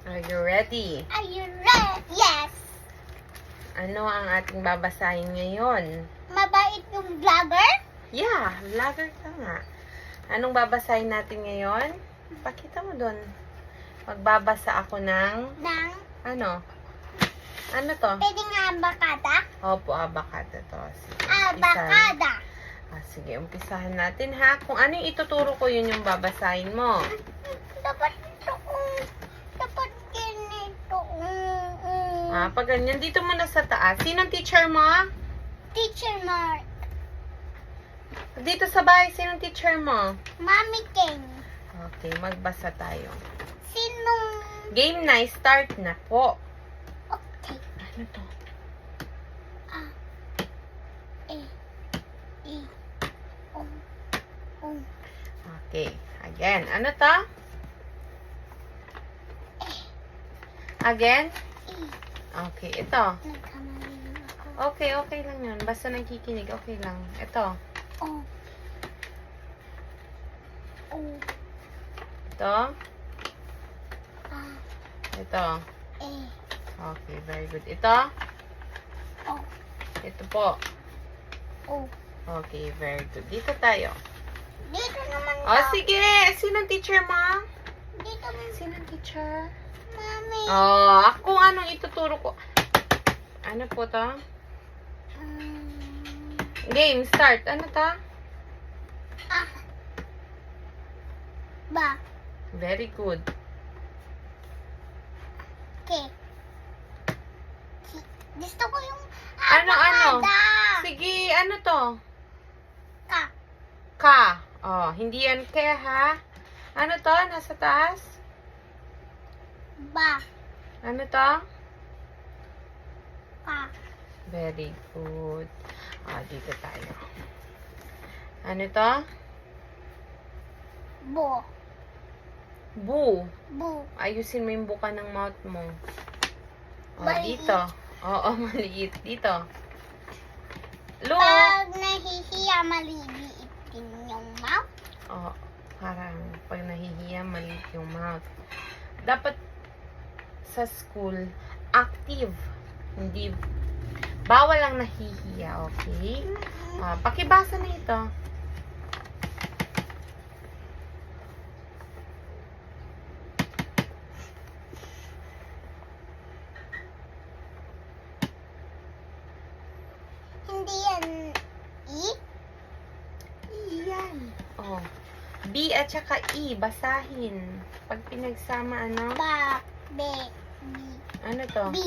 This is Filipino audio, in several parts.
Are you ready? Are you ready? Yes. Ano ang ating babasahin ngayon? Mabait yung vlogger? Yeah, vlogger ka nga. Anong babasahin natin ngayon? Pakita mo doon. Magbabasa ako ng... Ng? Ano? Ano to? Pwede nga abakada? Opo, abakada to. Sige, Abakada. sige, umpisahan natin ha. Kung ano yung ituturo ko, yun yung babasahin mo. Dapat ito dapat ganito. Pag ganyan, dito muna sa taas. Sinong teacher mo? Teacher Mark. Dito sa bahay, sinong teacher mo? Mami King. Okay, magbasa tayo. Sinong... Game na, start na po. Okay. Ano to? Okay, again. Ano to? Again? Okay, ito. Nagkamali ako. Okay lang yun. Basta nagkikinig, okay lang. Ito. Oh. Ito. Ah. Ito. Eh. Okay, very good. Ito. Oh. Ito po. Oh. Okay, very good. Dito tayo. Dito naman Oh, sige. Sinong teacher mo? Dito naman. Sinong teacher? Mami. Oh, ako anong ituturo ko? Ano po to? Game, start. Ano to? Ba. Very good. Okay. Gusto ko yung Ano? abakada. Sige, ano to? Ka. Ka. Oh, hindi yan ke, ha? Ano to? Nasa taas? Ba. Ano to? Ka. Very good. Dito tayo. Ano to? Bo. Bu. Bu. Ayusin mo yung buka ng mouth mo. Maliit. Dito. Oo, maliit. Dito. Look. Pag nahihiya, maliliit din yung mouth. Parang pag nahihiya, maliit yung mouth. Dapat sa school, active. Hindi, bawal lang nahihiya, okay? Pakibasa na ito. Hindi yan E? Iyan. B at saka E, basahin. Pag pinagsama, ano? Ba. Be. B. Ano to? B.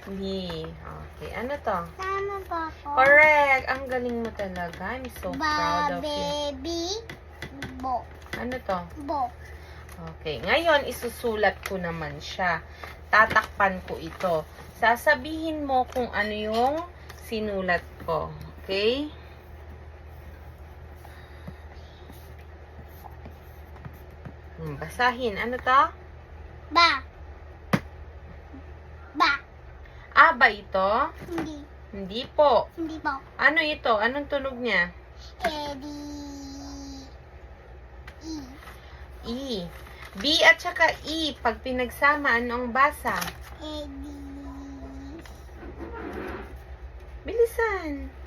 B. Okay, ano to? Tama ba ako? Correct. Ang galing mo talaga. I'm so proud of you. Baby. Bo. Ano to? Bo. Okay, ngayon isusulat ko naman siya. Tatakpan ko ito. Sasabihin mo kung ano yung sinulat ko. Okay? Basahin. Ano to? Ba. Ba. Ba ito? Hindi. Hindi po. Hindi ba? Ano ito? Anong tunog niya? Edi. E. E. B at saka E. Pag pinagsama, ano ang basa? Edi. Bilisan.